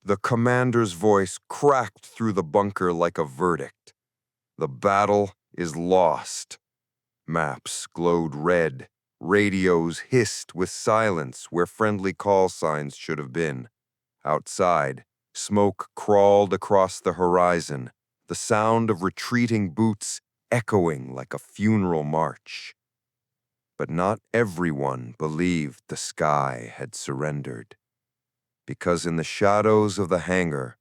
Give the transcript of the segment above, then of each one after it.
The commander's voice cracked through the bunker like a verdict. The battle is lost. Maps glowed red. Radios hissed with silence where friendly call signs should have been. Outside, smoke crawled across the horizon, the sound of retreating boots echoing like a funeral march. But not everyone believed the sky had surrendered, because in the shadows of the hangar,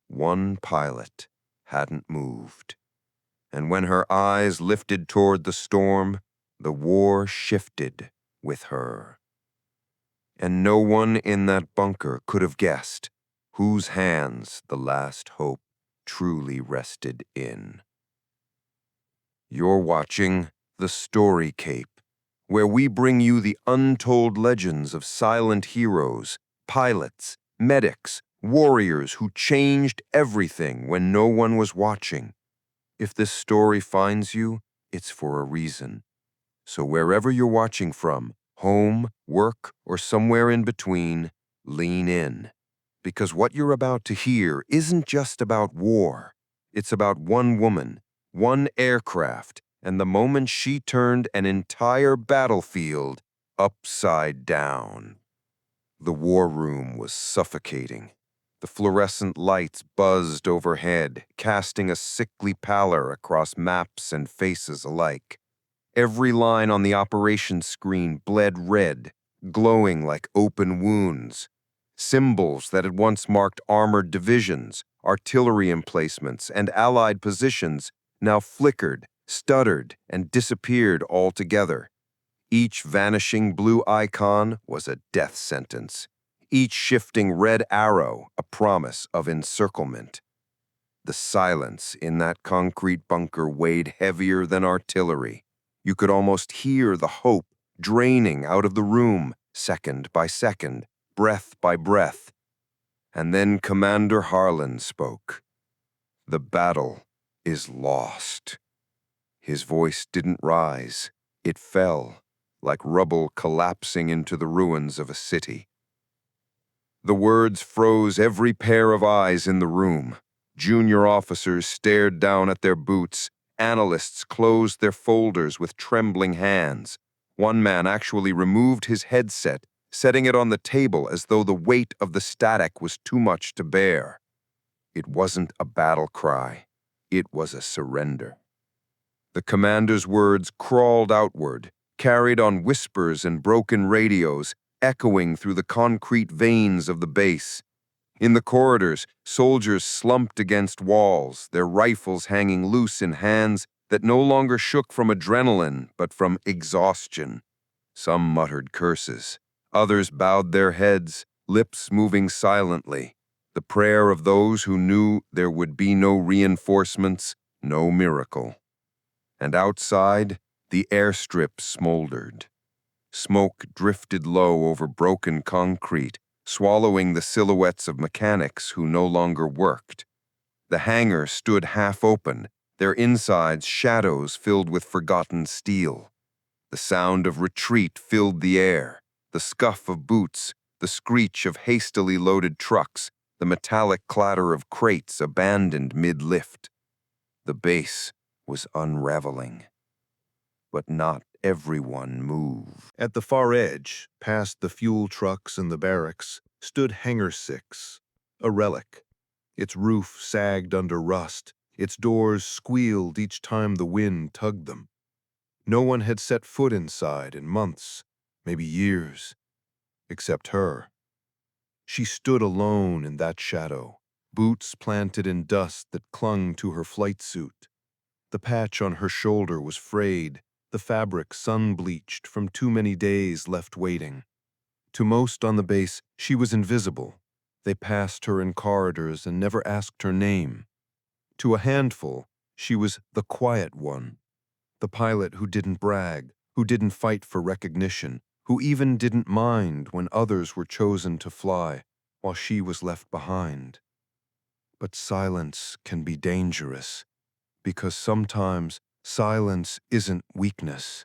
one pilot hadn't moved. And when her eyes lifted toward the storm, the war shifted with her. And no one in that bunker could have guessed whose hands the last hope truly rested in. You're watching The Story Cape, where we bring you the untold legends of silent heroes, pilots, medics, warriors who changed everything when no one was watching. If this story finds you, it's for a reason. So wherever you're watching from, home, work, or somewhere in between, lean in. Because what you're about to hear isn't just about war. It's about one woman, one aircraft, and the moment she turned an entire battlefield upside down. The war room was suffocating. The fluorescent lights buzzed overhead, casting a sickly pallor across maps and faces alike. Every line on the operations screen bled red, glowing like open wounds. Symbols that had once marked armored divisions, artillery emplacements, and Allied positions now flickered, stuttered, and disappeared altogether. Each vanishing blue icon was a death sentence. Each shifting red arrow a promise of encirclement. The silence in that concrete bunker weighed heavier than artillery. You could almost hear the hope draining out of the room, second by second, breath by breath. And then Commander Harlan spoke. The battle is lost. His voice didn't rise. It fell, like rubble collapsing into the ruins of a city. The words froze every pair of eyes in the room. Junior officers stared down at their boots. Analysts closed their folders with trembling hands. One man actually removed his headset, setting it on the table as though the weight of the static was too much to bear. It wasn't a battle cry. It was a surrender. The commander's words crawled outward, carried on whispers and broken radios, echoing through the concrete veins of the base. In the corridors, soldiers slumped against walls, their rifles hanging loose in hands that no longer shook from adrenaline but from exhaustion. Some muttered curses. Others bowed their heads, lips moving silently, the prayer of those who knew there would be no reinforcements, no miracle. And outside, the airstrip smoldered. Smoke drifted low over broken concrete, swallowing the silhouettes of mechanics who no longer worked. The hangar stood half open, their insides shadows filled with forgotten steel. The sound of retreat filled the air, the scuff of boots, the screech of hastily loaded trucks, the metallic clatter of crates abandoned mid-lift. The base was unraveling. But not everyone moved. At the far edge, past the fuel trucks and the barracks, stood Hangar 6, a relic. Its roof sagged under rust. Its doors squealed each time the wind tugged them. No one had set foot inside in months, maybe years, except her. She stood alone in that shadow, boots planted in dust that clung to her flight suit. The patch on her shoulder was frayed, the fabric sun-bleached from too many days left waiting. To most on the base, she was invisible. They passed her in corridors and never asked her name. To a handful, she was the quiet one, the pilot who didn't brag, who didn't fight for recognition, who even didn't mind when others were chosen to fly, while she was left behind. But silence can be dangerous, because sometimes silence isn't weakness.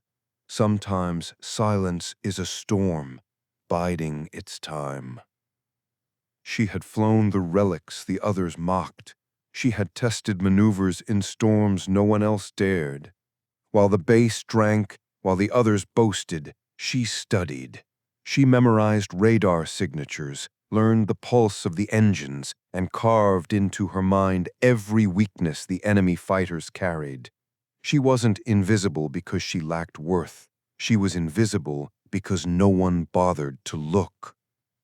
Sometimes silence is a storm, biding its time. She had flown the relics the others mocked. She had tested maneuvers in storms no one else dared. While the base drank, while the others boasted, she studied. She memorized radar signatures, learned the pulse of the engines, and carved into her mind every weakness the enemy fighters carried. She wasn't invisible because she lacked worth. She was invisible because no one bothered to look.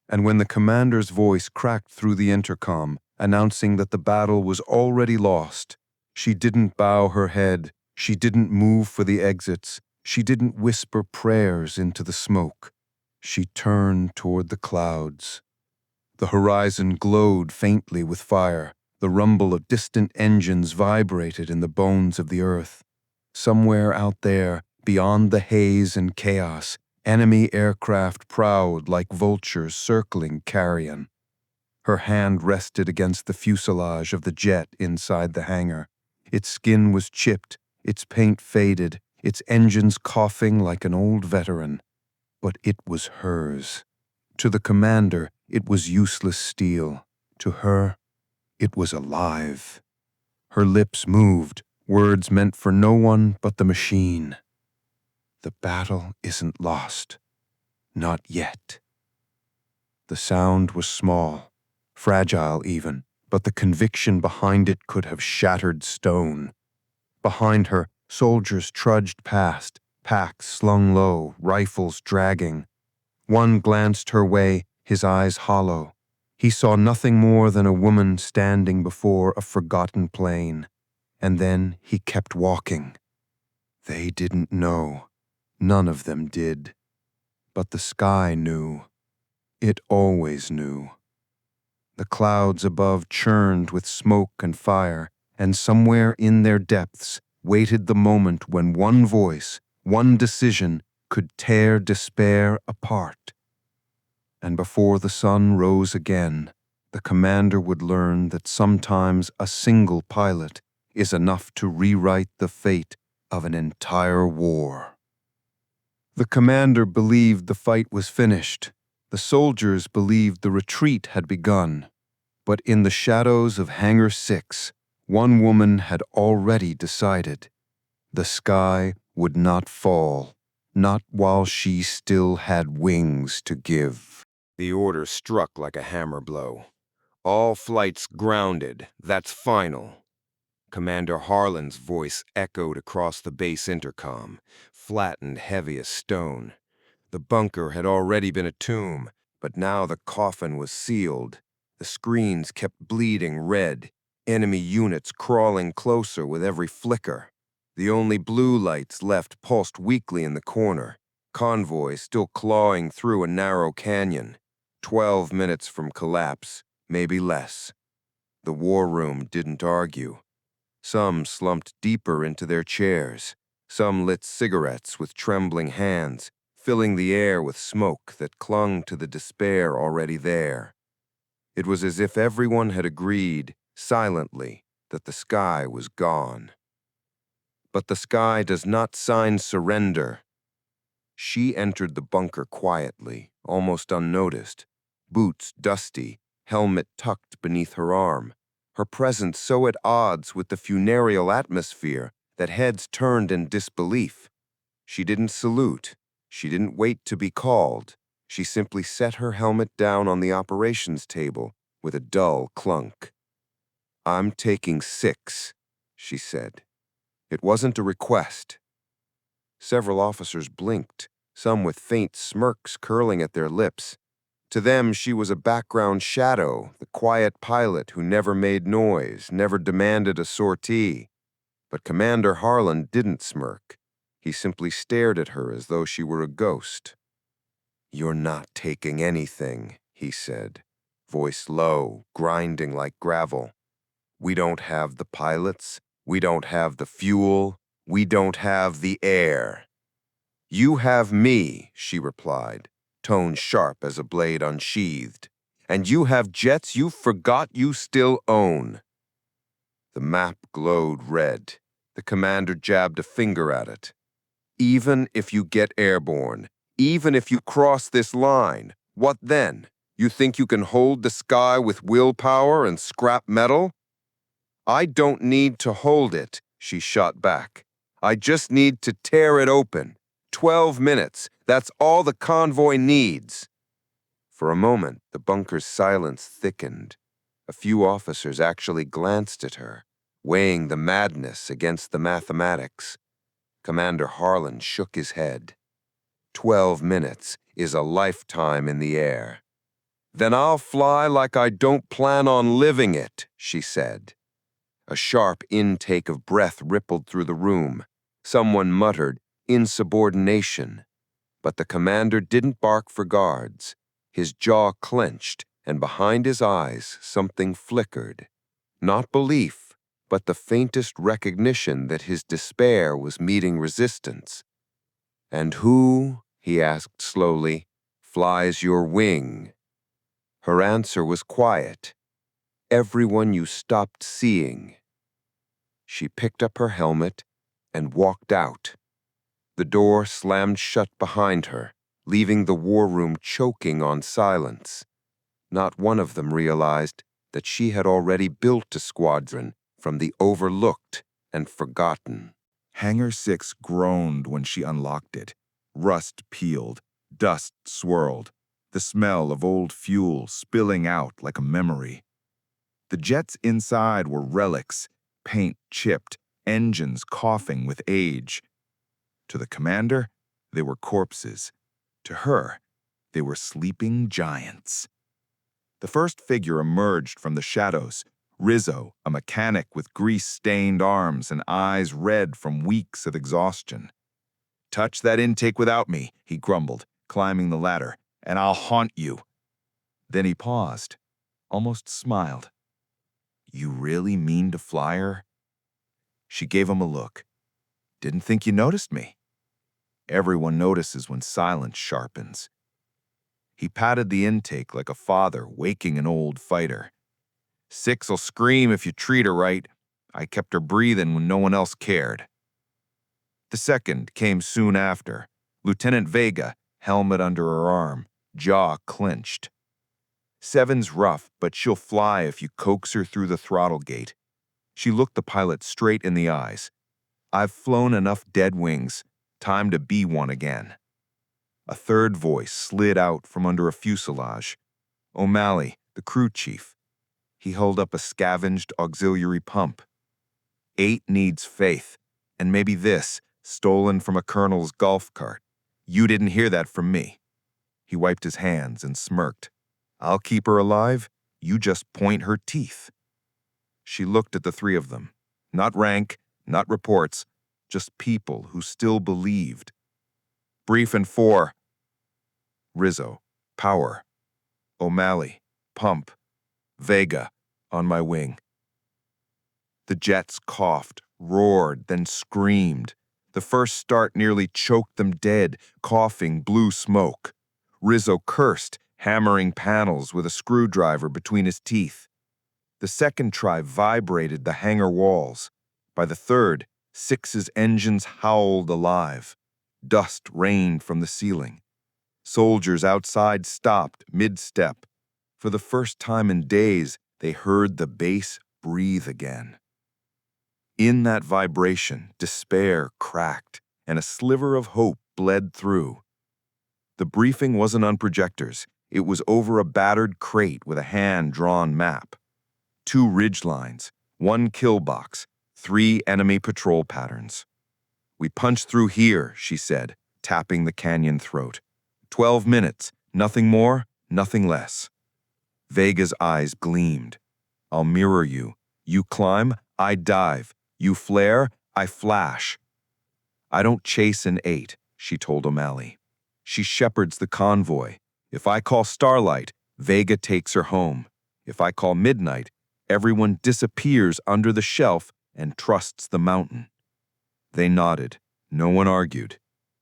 And when the commander's voice cracked through the intercom, announcing that the battle was already lost, she didn't bow her head, she didn't move for the exits, she didn't whisper prayers into the smoke. She turned toward the clouds. The horizon glowed faintly with fire. The rumble of distant engines vibrated in the bones of the earth. Somewhere out there, beyond the haze and chaos, enemy aircraft prowled like vultures circling carrion. Her hand rested against the fuselage of the jet inside the hangar. Its skin was chipped, its paint faded, its engines coughing like an old veteran. But it was hers. To the commander, it was useless steel. To her, it was alive. Her lips moved, words meant for no one but the machine. The battle isn't lost. Not yet. The sound was small, fragile even, but the conviction behind it could have shattered stone. Behind her, soldiers trudged past, packs slung low, rifles dragging. One glanced her way, his eyes hollow. He saw nothing more than a woman standing before a forgotten plane. And then he kept walking. They didn't know. None of them did. But the sky knew. It always knew. The clouds above churned with smoke and fire, and somewhere in their depths waited the moment when one voice, one decision, could tear despair apart. And before the sun rose again, the commander would learn that sometimes a single pilot is enough to rewrite the fate of an entire war. The commander believed the fight was finished. The soldiers believed the retreat had begun. But in the shadows of Hangar 6, one woman had already decided. The sky would not fall, not while she still had wings to give. The order struck like a hammer blow. All flights grounded, that's final. Commander Harlan's voice echoed across the base intercom, flat and heavy as stone. The bunker had already been a tomb, but now the coffin was sealed. The screens kept bleeding red, enemy units crawling closer with every flicker. The only blue lights left pulsed weakly in the corner, convoy still clawing through a narrow canyon. 12 minutes from collapse, maybe less. The war room didn't argue. Some slumped deeper into their chairs. Some lit cigarettes with trembling hands, filling the air with smoke that clung to the despair already there. It was as if everyone had agreed, silently, that the sky was gone. But the sky does not sign surrender. She entered the bunker quietly, almost unnoticed, boots dusty, helmet tucked beneath her arm. Her presence so at odds with the funereal atmosphere that heads turned in disbelief. She didn't salute. She didn't wait to be called. She simply set her helmet down on the operations table with a dull clunk. "I'm taking 6, she said. It wasn't a request. Several officers blinked, some with faint smirks curling at their lips. To them, she was a background shadow, the quiet pilot who never made noise, never demanded a sortie. But Commander Harlan didn't smirk. He simply stared at her as though she were a ghost. "You're not taking anything," he said, voice low, grinding like gravel. "We don't have the pilots. We don't have the fuel. We don't have the air." "You have me," she replied, tone sharp as a blade unsheathed. "And you have jets you forgot you still own." The map glowed red. The commander jabbed a finger at it. "Even if you get airborne, even if you cross this line, what then? You think you can hold the sky with willpower and scrap metal? I don't need to hold it, she shot back. I just need to tear it open. 12 minutes, that's all the convoy needs. For a moment, the bunker's silence thickened. A few officers actually glanced at her, weighing the madness against the mathematics. Commander Harlan shook his head. 12 minutes is a lifetime in the air. Then I'll fly like I don't plan on living it, she said. A sharp intake of breath rippled through the room. Someone muttered, insubordination. But the commander didn't bark for guards. His jaw clenched, and behind his eyes something flickered. Not belief, but the faintest recognition that his despair was meeting resistance. "And who," he asked slowly, "flies your wing?" Her answer was quiet. "Everyone you stopped seeing." She picked up her helmet and walked out. The door slammed shut behind her, leaving the war room choking on silence. Not one of them realized that she had already built a squadron from the overlooked and forgotten. Hangar 6 groaned when she unlocked it. Rust peeled, dust swirled, the smell of old fuel spilling out like a memory. The jets inside were relics, paint chipped, engines coughing with age. To the commander, they were corpses. To her, they were sleeping giants. The first figure emerged from the shadows. Rizzo, a mechanic with grease-stained arms and eyes red from weeks of exhaustion. "Touch that intake without me," he grumbled, climbing the ladder, "and I'll haunt you." Then he paused, almost smiled. "You really mean to fly her?" She gave him a look. "Didn't think you noticed me." Everyone notices when silence sharpens. He patted the intake like a father waking an old fighter. "Six'll scream if you treat her right. I kept her breathing when no one else cared." The second came soon after. Lieutenant Vega, helmet under her arm, jaw clenched. "Seven's rough, but she'll fly if you coax her through the throttle gate." She looked the pilot straight in the eyes. "I've flown enough dead wings. Time to be one again." A third voice slid out from under a fuselage. O'Malley, the crew chief. He held up a scavenged auxiliary pump. "8 needs faith, and maybe this, stolen from a colonel's golf cart. You didn't hear that from me." He wiped his hands and smirked. "I'll keep her alive. You just point her teeth." She looked at the three of them. Not rank, not reports, just people who still believed. "Brief in 4. Rizzo, power. O'Malley, pump. Vega, on my wing." The jets coughed, roared, then screamed. The first start nearly choked them dead, coughing blue smoke. Rizzo cursed, hammering panels with a screwdriver between his teeth. The second try vibrated the hangar walls. By the third, 6's engines howled alive. Dust rained from the ceiling. Soldiers outside stopped mid-step. For the first time in days, they heard the base breathe again. In that vibration, despair cracked, and a sliver of hope bled through. The briefing wasn't on projectors. It was over a battered crate with a hand-drawn map. 2 ridge lines, 1 kill box, 3 enemy patrol patterns. "We punched through here," she said, tapping the canyon throat. 12 minutes, nothing more, nothing less. Vega's eyes gleamed. "I'll mirror you. You climb, I dive. You flare, I flash." "I don't chase an 8, she told O'Malley. "She shepherds the convoy. If I call starlight, Vega takes her home. If I call midnight, everyone disappears under the shelf and trusts the mountain." They nodded. No one argued,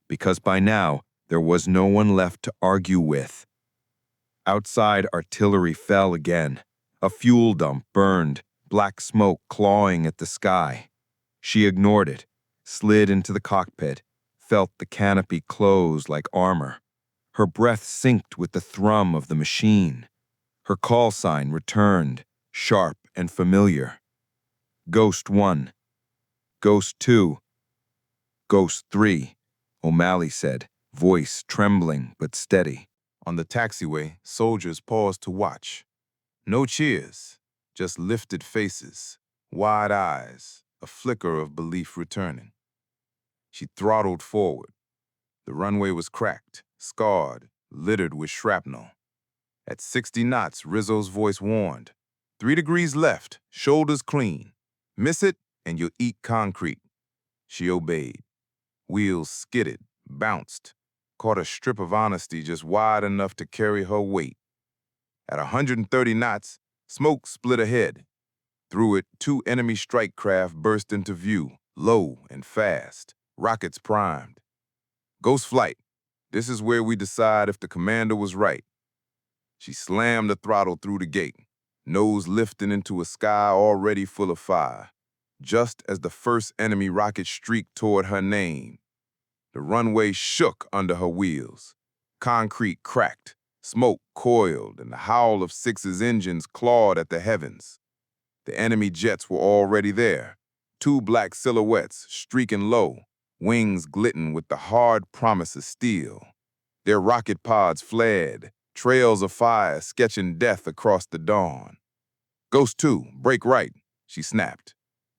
because by now there was no one left to argue with. Outside, artillery fell again. A fuel dump burned, black smoke clawing at the sky. She ignored it, slid into the cockpit, felt the canopy close like armor. Her breath synced with the thrum of the machine. Her call sign returned, sharp and familiar. Ghost 1. Ghost 2. Ghost 3, O'Malley said, voice trembling but steady. On the taxiway, soldiers paused to watch. No cheers, just lifted faces, wide eyes, a flicker of belief returning. She throttled forward. The runway was cracked, scarred, littered with shrapnel. At 60 knots, Rizzo's voice warned. 3 degrees left, shoulders clean. Miss it, and you'll eat concrete. She obeyed. Wheels skidded, bounced, caught a strip of honesty just wide enough to carry her weight. At 130 knots, smoke split ahead. Through it, 2 enemy strike craft burst into view, low and fast, rockets primed. Ghost flight. This is where we decide if the commander was right. She slammed the throttle through the gate, nose lifting into a sky already full of fire. Just as the first enemy rocket streaked toward her name, the runway shook under her wheels. Concrete cracked, smoke coiled, and the howl of Six's engines clawed at the heavens. The enemy jets were already there, 2 black silhouettes streaking low, wings glitting with the hard promise of steel. Their rocket pods flared, trails of fire sketching death across the dawn. Ghost 2, break right, she snapped.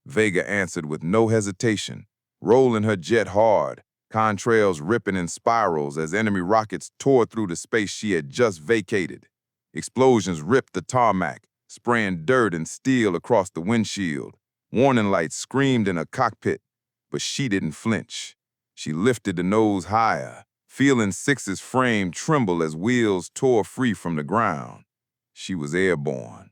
Vega answered with no hesitation, rolling her jet hard, contrails ripping in spirals as enemy rockets tore through the space she had just vacated. Explosions ripped the tarmac, spraying dirt and steel across the windshield. Warning lights screamed in her cockpit, but she didn't flinch. She lifted the nose higher, feeling Six's frame tremble as wheels tore free from the ground. She was airborne.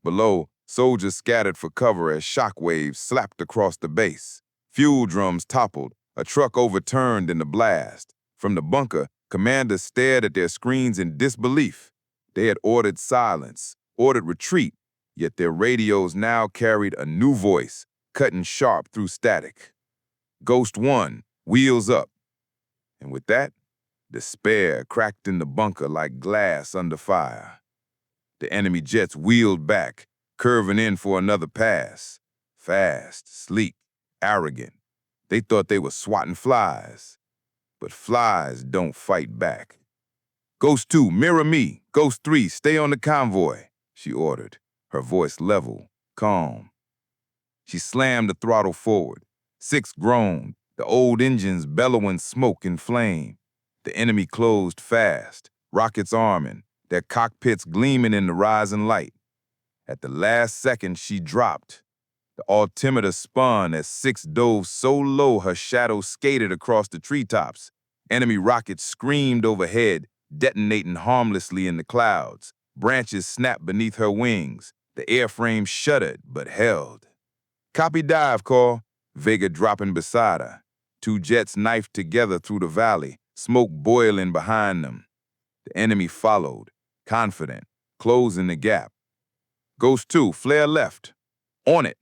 Below, soldiers scattered for cover as shockwaves slapped across the base. Fuel drums toppled, a truck overturned in the blast. From the bunker, commanders stared at their screens in disbelief. They had ordered silence, ordered retreat, yet their radios now carried a new voice, cutting sharp through static. Ghost 1, wheels up. And with that, despair cracked in the bunker like glass under fire. The enemy jets wheeled back, curving in for another pass. Fast, sleek, arrogant. They thought they were swatting flies. But flies don't fight back. Ghost 2, mirror me. Ghost 3, stay on the convoy, she ordered, her voice level, calm. She slammed the throttle forward. Six groaned, the old engines bellowing smoke and flame. The enemy closed fast, rockets arming, their cockpits gleaming in the rising light. At the last second, she dropped. The altimeter spun as Six dove so low her shadow skated across the treetops. Enemy rockets screamed overhead, detonating harmlessly in the clouds. Branches snapped beneath her wings. The airframe shuddered, but held. Copy dive call, Vega dropping beside her. 2 jets knifed together through the valley, smoke boiling behind them. The enemy followed, confident, closing the gap. Ghost 2, flare left. On it.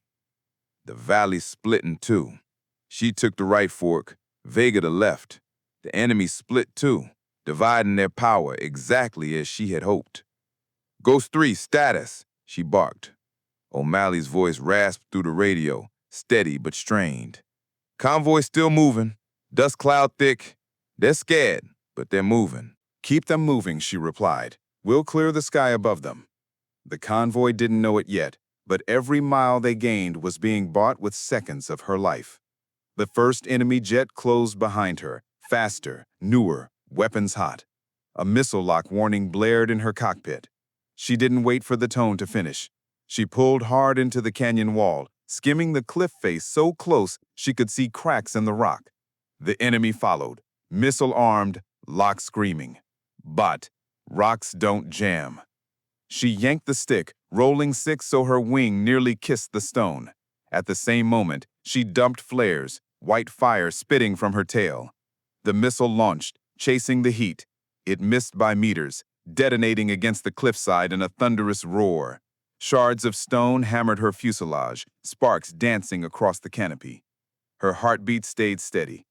The valley split in 2. She took the right fork, Vega the left. The enemy split too, dividing their power exactly as she had hoped. Ghost 3, status, she barked. O'Malley's voice rasped through the radio, steady but strained. Convoy still moving, dust cloud thick. They're scared, but they're moving. Keep them moving, she replied. We'll clear the sky above them. The convoy didn't know it yet, but every mile they gained was being bought with seconds of her life. The first enemy jet closed behind her, faster, newer, weapons hot. A missile lock warning blared in her cockpit. She didn't wait for the tone to finish. She pulled hard into the canyon wall, skimming the cliff face so close she could see cracks in the rock. The enemy followed, missile armed, lock screaming. But rocks don't jam. She yanked the stick, rolling Six so her wing nearly kissed the stone. At the same moment, she dumped flares, white fire spitting from her tail. The missile launched, chasing the heat. It missed by meters, detonating against the cliffside in a thunderous roar. Shards of stone hammered her fuselage, sparks dancing across the canopy. Her heartbeat stayed steady.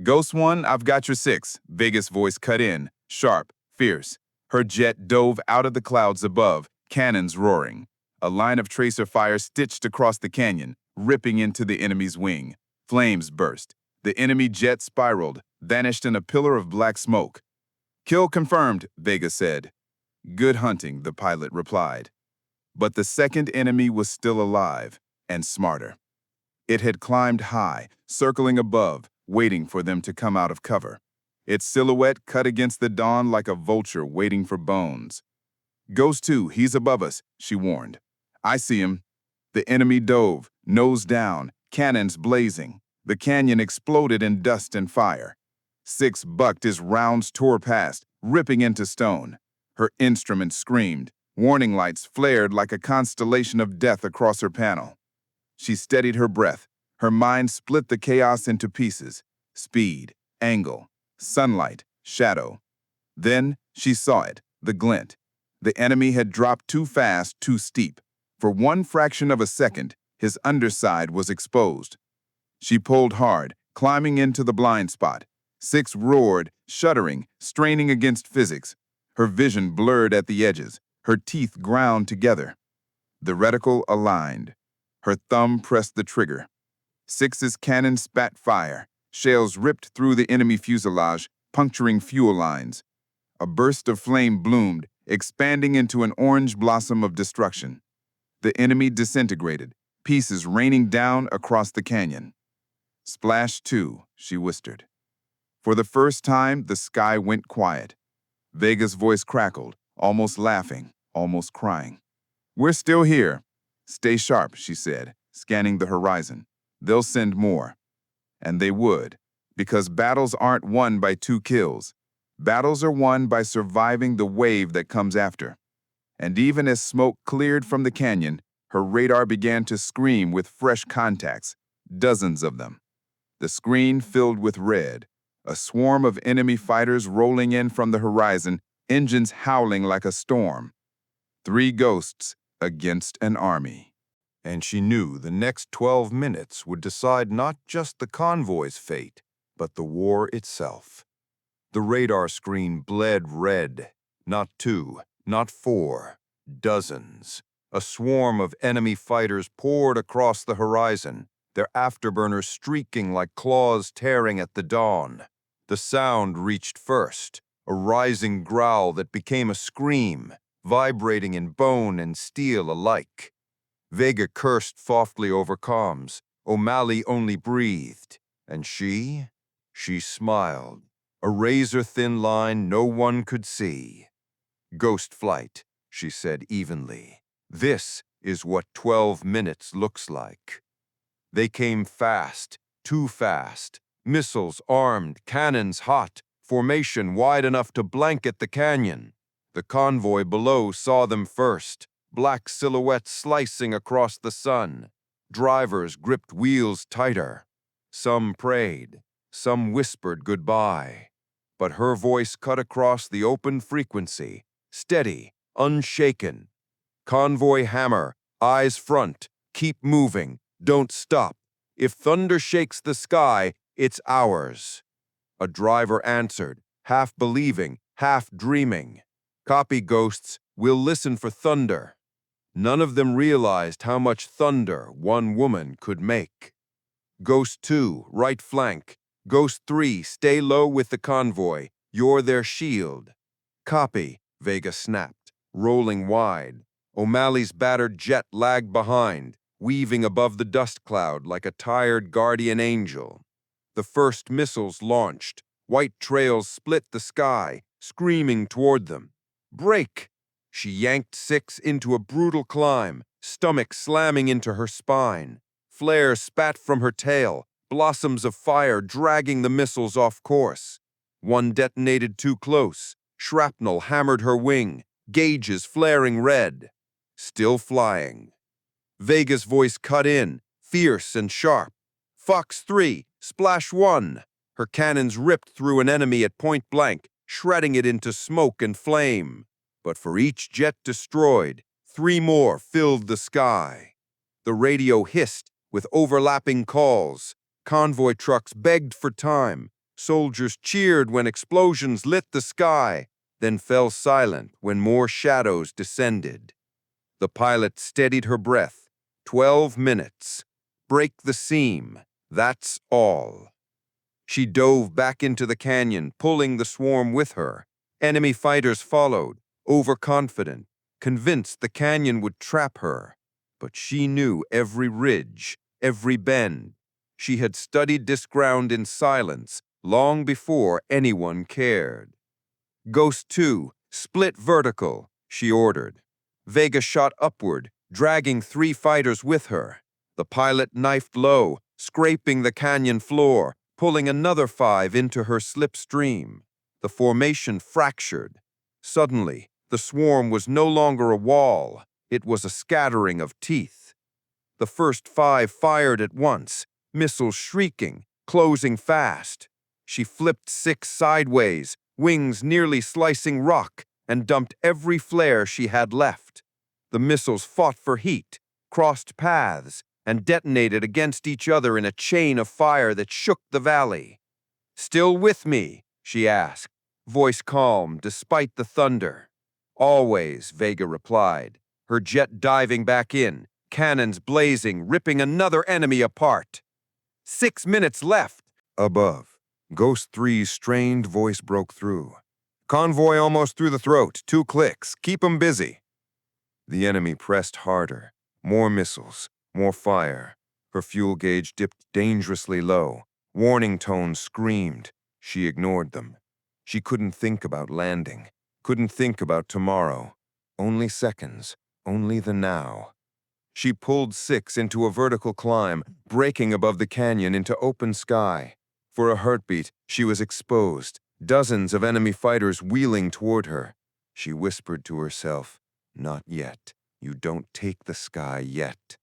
Ghost 1, I've got your 6. Vega's voice cut in, sharp, fierce. Her jet dove out of the clouds above, cannons roaring. A line of tracer fire stitched across the canyon, ripping into the enemy's wing. Flames burst. The enemy jet spiraled, vanished in a pillar of black smoke. Kill confirmed, Vega said. Good hunting, the pilot replied. But the second enemy was still alive, and smarter. It had climbed high, circling above, waiting for them to come out of cover. Its silhouette cut against the dawn like a vulture waiting for bones. Ghost 2, he's above us, she warned. I see him. The enemy dove, nose down, cannons blazing. The canyon exploded in dust and fire. 6 bucked as rounds tore past, ripping into stone. Her instrument screamed. Warning lights flared like a constellation of death across her panel. She steadied her breath. Her mind split the chaos into pieces. Speed, angle, sunlight, shadow. Then she saw it, the glint. The enemy had dropped too fast, too steep. For one fraction of a second, his underside was exposed. She pulled hard, climbing into the blind spot. 6 roared, shuddering, straining against physics. Her vision blurred at the edges, her teeth ground together. The reticle aligned. Her thumb pressed the trigger. 6's cannon spat fire. Shells ripped through the enemy fuselage, puncturing fuel lines. A burst of flame bloomed, expanding into an orange blossom of destruction. The enemy disintegrated, pieces raining down across the canyon. Splash 2, she whispered. For the first time, the sky went quiet. Vega's voice crackled, almost laughing, almost crying. We're still here. Stay sharp, she said, scanning the horizon. They'll send more. And they would, because battles aren't won by 2 kills. Battles are won by surviving the wave that comes after. And even as smoke cleared from the canyon, her radar began to scream with fresh contacts, dozens of them. The screen filled with red, a swarm of enemy fighters rolling in from the horizon, engines howling like a storm. 3 ghosts against an army. And she knew the next 12 minutes would decide not just the convoy's fate, but the war itself. The radar screen bled red. Not 2, not 4, dozens. A swarm of enemy fighters poured across the horizon, their afterburners streaking like claws tearing at the dawn. The sound reached first, a rising growl that became a scream, vibrating in bone and steel alike. Vega cursed softly over comms. O'Malley only breathed. And she smiled. A razor-thin line no one could see. Ghost flight, she said evenly. This is what 12 minutes looks like. They came fast, too fast. Missiles armed, cannons hot, formation wide enough to blanket the canyon. The convoy below saw them first, black silhouettes slicing across the sun. Drivers gripped wheels tighter. Some prayed, some whispered goodbye. But her voice cut across the open frequency, steady, unshaken. Convoy hammer, eyes front, keep moving, don't stop. If thunder shakes the sky, it's ours. A driver answered, half believing, half dreaming. Copy, ghosts, we'll listen for thunder. None of them realized how much thunder one woman could make. Ghost 2, right flank. Ghost 3, stay low with the convoy. You're their shield. Copy, Vega snapped, rolling wide. O'Malley's battered jet lagged behind, weaving above the dust cloud like a tired guardian angel. The first missiles launched. White trails split the sky, screaming toward them. Break! She yanked 6 into a brutal climb, stomach slamming into her spine. Flares spat from her tail, blossoms of fire dragging the missiles off course. One detonated too close. Shrapnel hammered her wing, gauges flaring red. Still flying. Vega's voice cut in, fierce and sharp. Fox 3, Splash 1. Her cannons ripped through an enemy at point blank, shredding it into smoke and flame. But for each jet destroyed, 3 more filled the sky. The radio hissed with overlapping calls. Convoy trucks begged for time. Soldiers cheered when explosions lit the sky, then fell silent when more shadows descended. The pilot steadied her breath. 12 minutes. Break the seam. That's all. She dove back into the canyon, pulling the swarm with her. Enemy fighters followed, overconfident, convinced the canyon would trap her. But she knew every ridge, every bend. She had studied this ground in silence long before anyone cared. Ghost 2, split vertical, she ordered. Vega shot upward, dragging 3 fighters with her. The pilot knifed low, scraping the canyon floor, pulling another 5 into her slipstream. The formation fractured. Suddenly, the swarm was no longer a wall. It was a scattering of teeth. The first 5 fired at once, missiles shrieking, closing fast. She flipped 6 sideways, wings nearly slicing rock, and dumped every flare she had left. The missiles fought for heat, crossed paths, and detonated against each other in a chain of fire that shook the valley. "Still with me?" she asked, voice calm despite the thunder. "Always," Vega replied, her jet diving back in, cannons blazing, ripping another enemy apart. 6 minutes left. Above, Ghost 3's strained voice broke through. "Convoy almost through the throat. 2 clicks. Keep 'em busy." The enemy pressed harder. More missiles, more fire. Her fuel gauge dipped dangerously low. Warning tones screamed. She ignored them. She couldn't think about landing. Couldn't think about tomorrow. Only seconds. Only the now. She pulled 6 into a vertical climb, breaking above the canyon into open sky. For a heartbeat, she was exposed, dozens of enemy fighters wheeling toward her. She whispered to herself, "Not yet. You don't take the sky yet."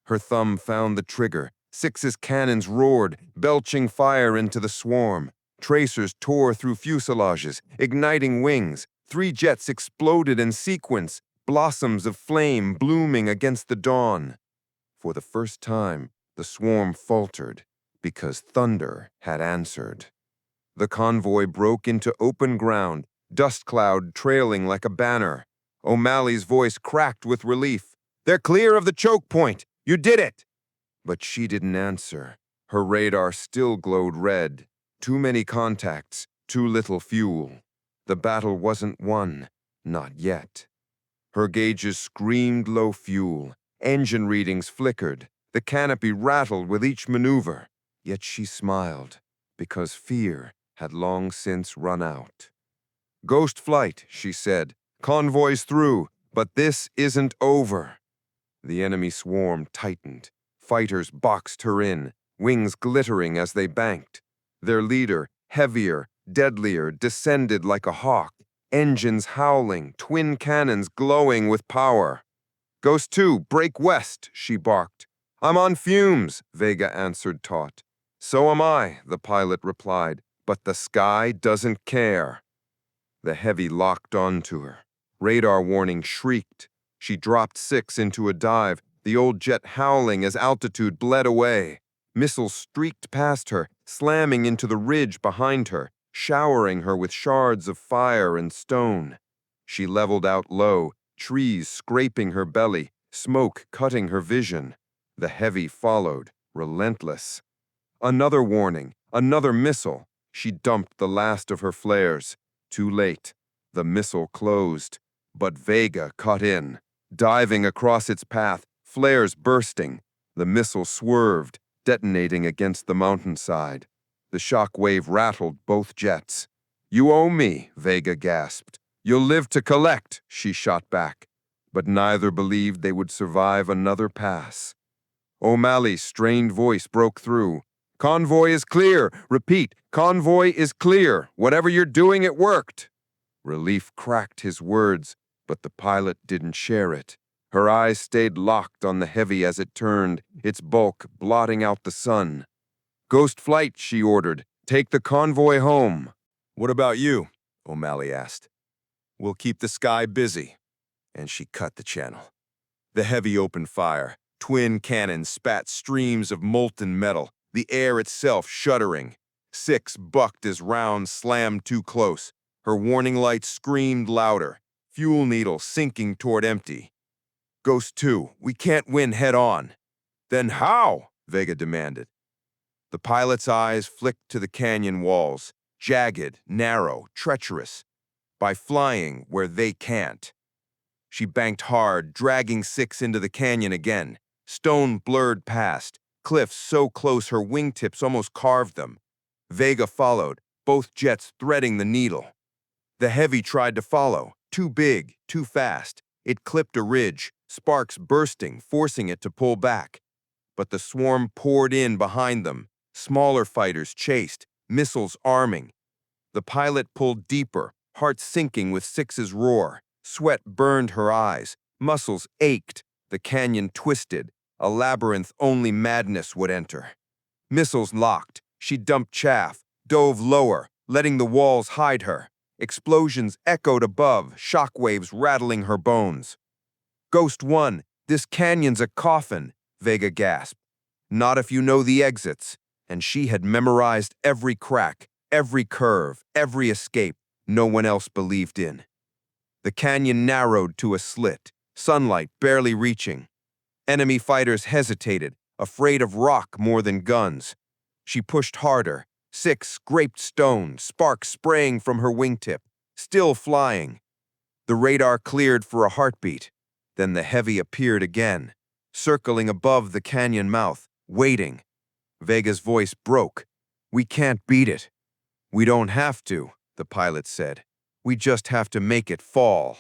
Her thumb found the trigger. 6's cannons roared, belching fire into the swarm. Tracers tore through fuselages, igniting wings. 3 jets exploded in sequence, blossoms of flame blooming against the dawn. For the first time, the swarm faltered, because thunder had answered. The convoy broke into open ground, dust cloud trailing like a banner. O'Malley's voice cracked with relief. "They're clear of the choke point! You did it!" But she didn't answer. Her radar still glowed red. Too many contacts, too little fuel. The battle wasn't won. Not yet. Her gauges screamed low fuel. Engine readings flickered. The canopy rattled with each maneuver. Yet she smiled, because fear had long since run out. "Ghost flight," she said. "Convoys through, but this isn't over." The enemy swarm tightened. Fighters boxed her in, wings glittering as they banked. Their leader, heavier, deadlier, descended like a hawk, engines howling, twin cannons glowing with power. "Ghost 2, break west," she barked. "I'm on fumes," Vega answered taut. "So am I," the pilot replied, "but the sky doesn't care." The heavy locked onto her. Radar warning shrieked. She dropped 6 into a dive, the old jet howling as altitude bled away. Missiles streaked past her, slamming into the ridge behind her, showering her with shards of fire and stone. She leveled out low, trees scraping her belly, smoke cutting her vision. The heavy followed, relentless. Another warning, another missile. She dumped the last of her flares. Too late. The missile closed. But Vega cut in. Diving across its path, flares bursting. The missile swerved, detonating against the mountainside. The shock wave rattled both jets. "You owe me," Vega gasped. "You'll live to collect," she shot back. But neither believed they would survive another pass. O'Malley's strained voice broke through. "Convoy is clear. Repeat, convoy is clear. Whatever you're doing, it worked." Relief cracked his words, but the pilot didn't share it. Her eyes stayed locked on the heavy as it turned, its bulk blotting out the sun. "Ghost flight," she ordered. "Take the convoy home." "What about you?" O'Malley asked. "We'll keep the sky busy." And she cut the channel. The heavy opened fire. Twin cannons spat streams of molten metal, the air itself shuddering. Six bucked as rounds slammed too close. Her warning lights screamed louder, fuel needle sinking toward empty. Ghost 2, we can't win head-on. Then how? Vega demanded. The pilot's eyes flicked to the canyon walls, jagged, narrow, treacherous. By flying where they can't. She banked hard, dragging Six into the canyon again. Stone blurred past, cliffs so close her wingtips almost carved them. Vega followed, both jets threading the needle. The Heavy tried to follow, too big, too fast. It clipped a ridge, sparks bursting, forcing it to pull back. But the swarm poured in behind them. Smaller fighters chased, missiles arming. The pilot pulled deeper, heart sinking with Six's roar. Sweat burned her eyes, muscles ached, the canyon twisted, a labyrinth only madness would enter. Missiles locked, she dumped chaff, dove lower, letting the walls hide her. Explosions echoed above, shockwaves rattling her bones. Ghost 1, this canyon's a coffin, Vega gasped. Not if you know the exits. And she had memorized every crack, every curve, every escape no one else believed in. The canyon narrowed to a slit, sunlight barely reaching. Enemy fighters hesitated, afraid of rock more than guns. She pushed harder. Six scraped stone, sparks spraying from her wingtip, still flying. The radar cleared for a heartbeat. Then the Heavy appeared again, circling above the canyon mouth, waiting. Vega's voice broke. We can't beat it. We don't have to, the pilot said. We just have to make it fall.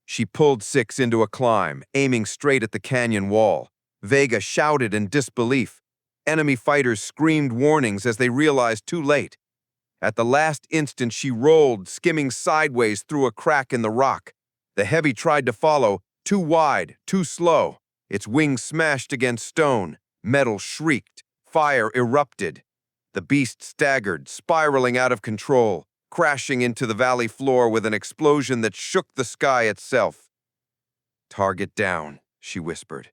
She pulled Six into a climb, aiming straight at the canyon wall. Vega shouted in disbelief. Enemy fighters screamed warnings as they realized too late. At the last instant, she rolled, skimming sideways through a crack in the rock. The Heavy tried to follow, too wide, too slow. Its wings smashed against stone. Metal shrieked. Fire erupted. The beast staggered, spiraling out of control, crashing into the valley floor with an explosion that shook the sky itself. Target down, she whispered.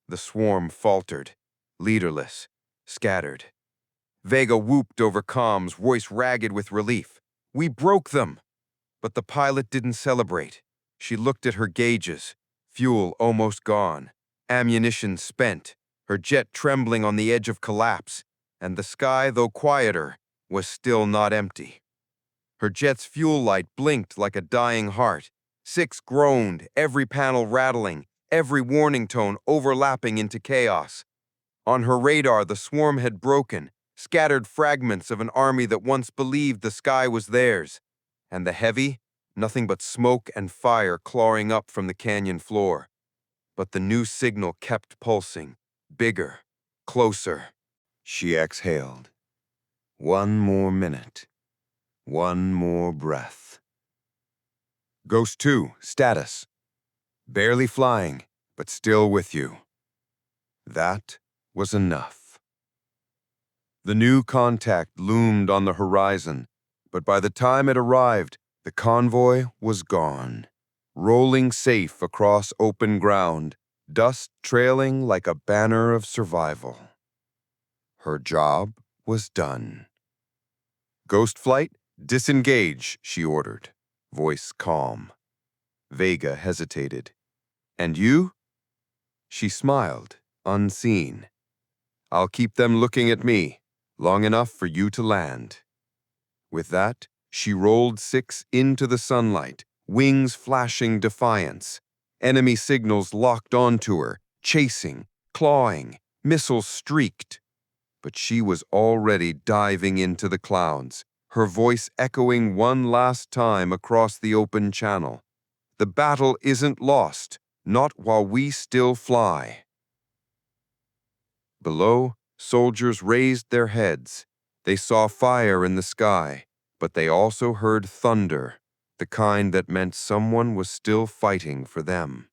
The swarm faltered, leaderless, scattered. Vega whooped over comms, voice ragged with relief. We broke them! But the pilot didn't celebrate. She looked at her gauges, fuel almost gone, ammunition spent, her jet trembling on the edge of collapse, and the sky, though quieter, was still not empty. Her jet's fuel light blinked like a dying heart. Six groaned, every panel rattling, every warning tone overlapping into chaos. On her radar, the swarm had broken, scattered fragments of an army that once believed the sky was theirs. And the Heavy, nothing but smoke and fire clawing up from the canyon floor. But the new signal kept pulsing, bigger, closer. She exhaled. One more minute. One more breath. Ghost 2, status. Barely flying, but still with you. That was enough. The new contact loomed on the horizon, but by the time it arrived, the convoy was gone, rolling safe across open ground, dust trailing like a banner of survival. Her job was done. Ghost Flight, disengage, she ordered, voice calm. Vega hesitated. And you? She smiled, unseen. I'll keep them looking at me, long enough for you to land. With that, she rolled Six into the sunlight, wings flashing defiance. Enemy signals locked onto her, chasing, clawing, missiles streaked. But she was already diving into the clouds, her voice echoing one last time across the open channel. The battle isn't lost, not while we still fly. Below, soldiers raised their heads. They saw fire in the sky, but they also heard thunder, the kind that meant someone was still fighting for them.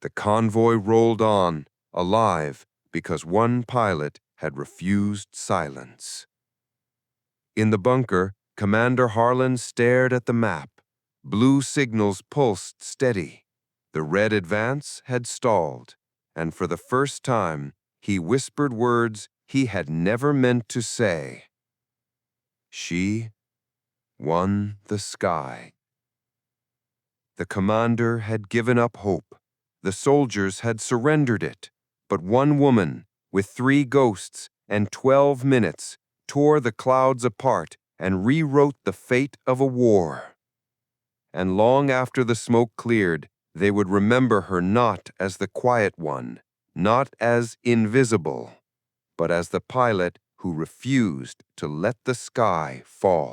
The convoy rolled on, alive, because one pilot had refused silence. In the bunker, Commander Harlan stared at the map. Blue signals pulsed steady. The red advance had stalled, and for the first time, he whispered words he had never meant to say. She won the sky. The commander had given up hope. The soldiers had surrendered it. But one woman, with 3 ghosts and 12 minutes, tore the clouds apart and rewrote the fate of a war. And long after the smoke cleared, they would remember her not as the quiet one, not as invisible, but as the pilot who refused to let the sky fall.